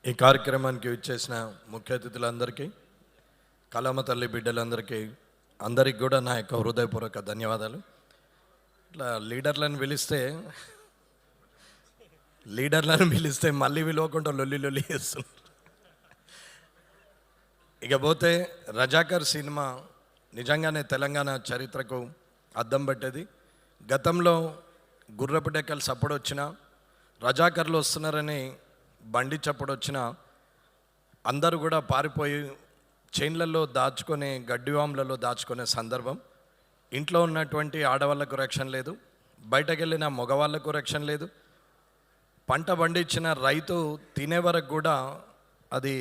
ఈ కార్యక్రమానికి ఇచ్చేసిన ముఖ్య అతిథులందరికీ, కళామ తల్లి బిడ్డలందరికీ, అందరికి కూడా నా యొక్క హృదయపూర్వక ధన్యవాదాలు. ఇట్లా లీడర్లను పిలిస్తే మళ్ళీ విలువకుండా లొల్లి చేస్తున్నారు. ఇకపోతే రజాకర్ సినిమా నిజంగానే తెలంగాణ చరిత్రకు అద్దం పట్టేది. గతంలో గుర్రపు డెక్కలు సప్పుడు వచ్చినా, రజాకర్లు వస్తున్నారని బండి చప్పుడు వచ్చిన అందరూ కూడా పారిపోయి చైన్లలో దాచుకునే, గడ్డివాములలో దాచుకునే సందర్భం. ఇంట్లో ఉన్నటువంటి ఆడవాళ్లకు రక్షణ లేదు, బయటకు వెళ్ళిన మగవాళ్లకు రక్షణ లేదు. పంట పండించిన రైతు తినే వరకు కూడా అది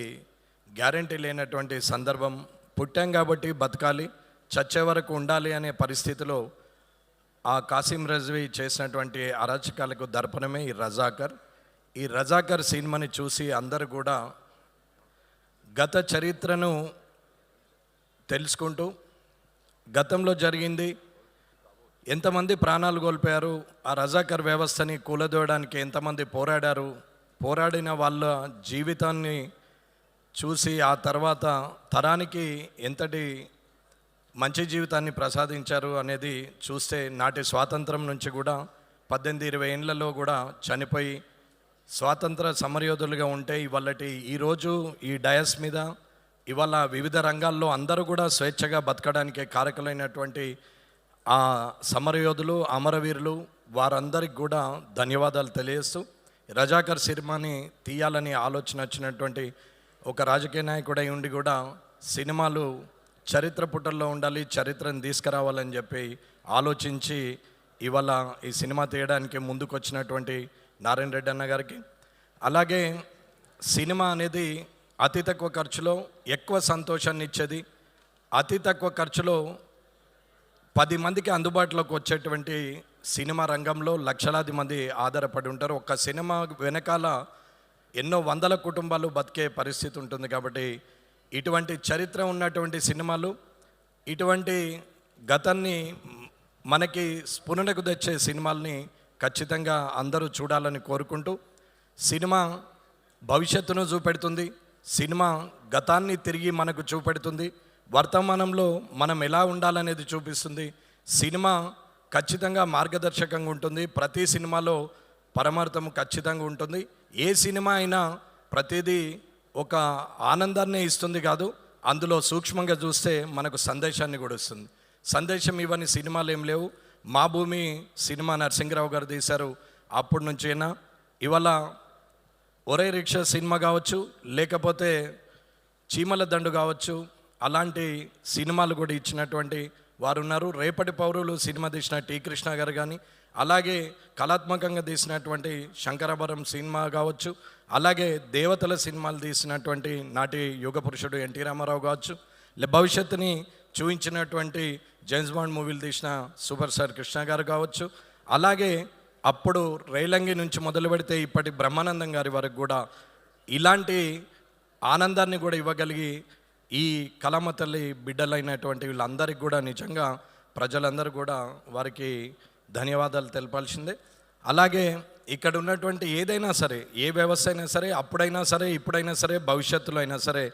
గ్యారంటీ లేనటువంటి సందర్భం. పుట్టాం కాబట్టి బతకాలి, చచ్చే వరకు ఉండాలి అనే పరిస్థితిలో ఆ కాసిం రజ్వీ చేసినటువంటి అరాచకాలకు దర్పణమే ఈ రజాకర్. ఈ రజాకర్ సినిమాని చూసి అందరూ కూడా గత చరిత్రను తెలుసుకుంటూ, గతంలో జరిగింది, ఎంతమంది ప్రాణాలు కోల్పోయారు, ఆ రజాకర్ వ్యవస్థని కూలదోయడానికి ఎంతమంది పోరాడారు, పోరాడిన వాళ్ళ జీవితాన్ని చూసి ఆ తర్వాత తరానికి ఎంతటి మంచి జీవితాన్ని ప్రసాదించారు అనేది చూస్తే, నాటి స్వాతంత్రం నుంచి కూడా 18-20 ఏళ్లలో కూడా చనిపోయి స్వాతంత్ర సమరయోధులుగా ఉంటే ఈరోజు ఈ డయస్ మీద ఇవాళ వివిధ రంగాల్లో అందరూ కూడా స్వేచ్ఛగా బతకడానికి కారకులైనటువంటి ఆ సమరయోధులు, అమరవీరులు, వారందరికి కూడా ధన్యవాదాలు తెలియజేస్తూ, రజాకర్ సినిమాని తీయాలని ఆలోచన వచ్చినటువంటి ఒక రాజకీయ నాయకుడై ఉండి కూడా సినిమాలు చరిత్ర పుటల్లో ఉండాలి, చరిత్రను తీసుకురావాలని చెప్పి ఆలోచించి ఇవాళ ఈ సినిమా తీయడానికి ముందుకు వచ్చినటువంటి నారాయణ రెడ్డి అన్న గారికి, అలాగే సినిమా అనేది అతి తక్కువ ఖర్చులో ఎక్కువ సంతోషాన్ని ఇచ్చేది, అతి తక్కువ ఖర్చులో 10 మందికి అందుబాటులోకి వచ్చేటువంటి సినిమా రంగంలో లక్షలాది మంది ఆధారపడి ఉంటారు. ఒక్క సినిమా వెనకాల ఎన్నో వందల కుటుంబాలు బతికే పరిస్థితి ఉంటుంది. కాబట్టి ఇటువంటి చరిత్ర ఉన్నటువంటి సినిమాలు, ఇటువంటి గతాన్ని మనకి స్ఫురణకు తెచ్చే సినిమాల్ని ఖచ్చితంగా అందరూ చూడాలని కోరుకుంటూ, సినిమా భవిష్యత్తును చూపెడుతుంది, సినిమా గతాన్ని తిరిగి మనకు చూపెడుతుంది, వర్తమానంలో మనం ఎలా ఉండాలనేది చూపిస్తుంది. సినిమా ఖచ్చితంగా మార్గదర్శకంగా ఉంటుంది. ప్రతి సినిమాలో పరమార్థం ఖచ్చితంగా ఉంటుంది. ఏ సినిమా అయినా ప్రతిదీ ఒక ఆనందాన్ని ఇస్తుంది కాదు, అందులో సూక్ష్మంగా చూస్తే మనకు సందేశాన్ని కూడా ఇస్తుంది. సందేశం ఇవన్నీ సినిమాలు ఏం లేవు. మా భూమి సినిమా నరసింహరావు గారు తీశారు, అప్పటి నుంచైనా ఇవాళ ఒరే రిక్షా సినిమా కావచ్చు, లేకపోతే చీమల దండు కావచ్చు, అలాంటి సినిమాలు కూడా ఇచ్చినటువంటి వారు ఉన్నారు. రేపటి పౌరులు సినిమా తీసిన టి కృష్ణ గారు కానీ, అలాగే కళాత్మకంగా తీసినటువంటి శంకరాభరణం సినిమా కావచ్చు, అలాగే దేవతల సినిమాలు తీసినటువంటి నాటి యుగ పురుషుడు ఎన్టీ రామారావు కావచ్చు, భవిష్యత్తుని చూపించినటువంటి జేమ్స్ బాండ్ మూవీలు తీసిన సూపర్ స్టార్ కృష్ణ గారు కావచ్చు, అలాగే అప్పుడు రైలంగి నుంచి మొదలు పెడితే ఇప్పటి బ్రహ్మానందం గారి వరకు కూడా ఇలాంటి ఆనందాన్ని కూడా ఇవ్వగలిగి ఈ కళామ తల్లి బిడ్డలైనటువంటి వీళ్ళందరికీ కూడా నిజంగా ప్రజలందరూ కూడా వారికి ధన్యవాదాలు తెలపాల్సిందే. అలాగే ఇక్కడ ఉన్నటువంటి ఏదైనా సరే, ఏ వ్యవస్థ అయినా సరే, అప్పుడైనా సరే, ఇప్పుడైనా సరే, భవిష్యత్తులో అయినా సరే,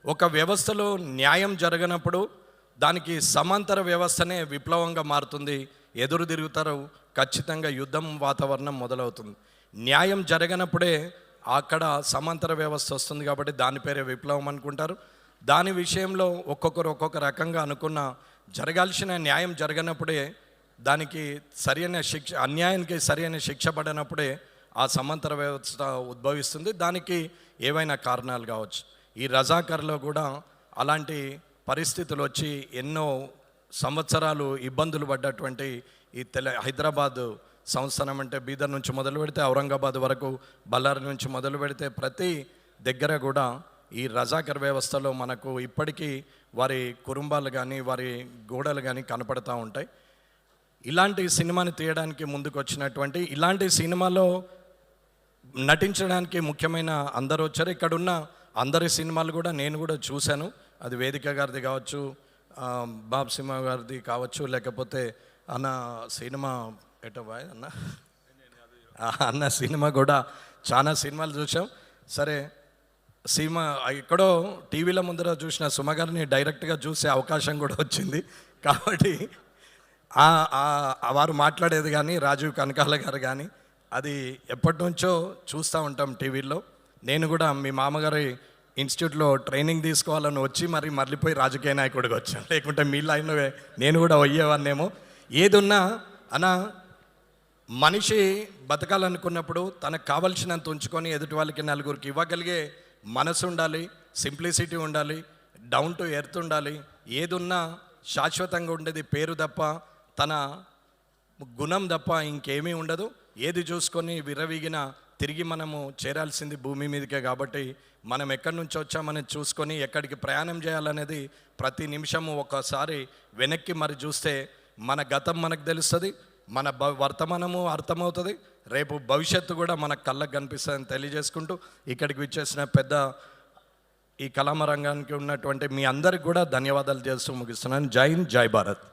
ఒక వ్యవస్థలో న్యాయం జరగనప్పుడు దానికి సమాంతర వ్యవస్థనే విప్లవంగా మారుతుంది. ఎదురు తిరుగుతారు, ఖచ్చితంగా యుద్ధం వాతావరణం మొదలవుతుంది. న్యాయం జరగనప్పుడే అక్కడ సమాంతర వ్యవస్థ వస్తుంది. కాబట్టి దాని పేరే విప్లవం అనుకుంటారు. దాని విషయంలో ఒక్కొక్కరు ఒక్కొక్క రకంగా అనుకున్న, జరగాల్సిన న్యాయం జరగనప్పుడే, దానికి సరైన శిక్ష, అన్యాయానికి సరైన శిక్ష పడినప్పుడే ఆ సమాంతర వ్యవస్థ ఉద్భవిస్తుంది. దానికి ఏవైనా కారణాలు కావచ్చు. ఈ రజాకర్లో కూడా అలాంటి పరిస్థితులు వచ్చి ఎన్నో సంవత్సరాలు ఇబ్బందులు పడ్డటువంటి ఈ హైదరాబాద్ సంస్థానం అంటే బీదర్ నుంచి మొదలు పెడితే ఔరంగాబాద్ వరకు, బళ్ళారి నుంచి మొదలు పెడితే ప్రతి దగ్గర కూడా ఈ రజాకర్ వ్యవస్థలో మనకు ఇప్పటికీ వారి కుటుంబాలు కానీ, వారి గోడలు కానీ కనపడుతూ ఉంటాయి. ఇలాంటి సినిమాని తీయడానికి ముందుకు వచ్చినటువంటి, ఇలాంటి సినిమాలో నటించడానికి ముఖ్యమైన అందరూ వచ్చారు. ఇక్కడున్న అందరి సినిమాలు కూడా నేను కూడా చూశాను. అది వేదిక గారిది కావచ్చు, బాబ్ సింహ గారిది కావచ్చు, లేకపోతే అన్న సినిమా ఎటోబాయ్ అన్న సినిమా కూడా చాలా సినిమాలు చూసాం. సరే, సీమ ఎక్కడో టీవీల ముందర చూసిన సుమ గారిని డైరెక్ట్గా చూసే అవకాశం కూడా వచ్చింది. కాబట్టి వారు మాట్లాడేది కానీ రాజీవ్ కనకాల గారు కానీ అది ఎప్పటి నుంచో చూస్తూ ఉంటాం టీవీల్లో. నేను కూడా మీ మామగారి ఇన్స్టిట్యూట్లో ట్రైనింగ్ తీసుకోవాలని వచ్చి మళ్ళీపోయి రాజకీయ నాయకుడిగా వచ్చాను. లేకుంటే మీ లైన్లో నేను కూడా అయ్యేవాన్నేమో. ఏది ఉన్నా అన్న, మనిషి బతకాలనుకున్నప్పుడు తనకు కావలసినంత ఉంచుకొని ఎదుటి వాళ్ళకి నలుగురికి ఇవ్వగలిగే మనసు ఉండాలి, సింప్లిసిటీ ఉండాలి, డౌన్ టు ఎర్త్ ఉండాలి. ఏదున్నా శాశ్వతంగా ఉండేది పేరు తప్ప, తన గుణం తప్ప ఇంకేమీ ఉండదు. ఏది చూసుకొని విర్రవీగిన తిరిగి మనము చేరాల్సింది భూమి మీదకే. కాబట్టి మనం ఎక్కడి నుంచి వచ్చామని చూసుకొని ఎక్కడికి ప్రయాణం చేయాలనేది ప్రతి నిమిషము ఒకసారి వెనక్కి చూస్తే మన గతం మనకు తెలుస్తుంది, మన వర్తమానము అర్థమవుతుంది, రేపు భవిష్యత్తు కూడా మన కళ్ళకు కనిపిస్తుందని తెలియజేసుకుంటూ ఇక్కడికి విచ్చేసిన పెద్ద ఈ కళామ రంగానికి ఉన్నటువంటి మీ అందరికి కూడా ధన్యవాదాలు చేస్తూ ముగిస్తున్నాను. జై హింద్, జై భారత్.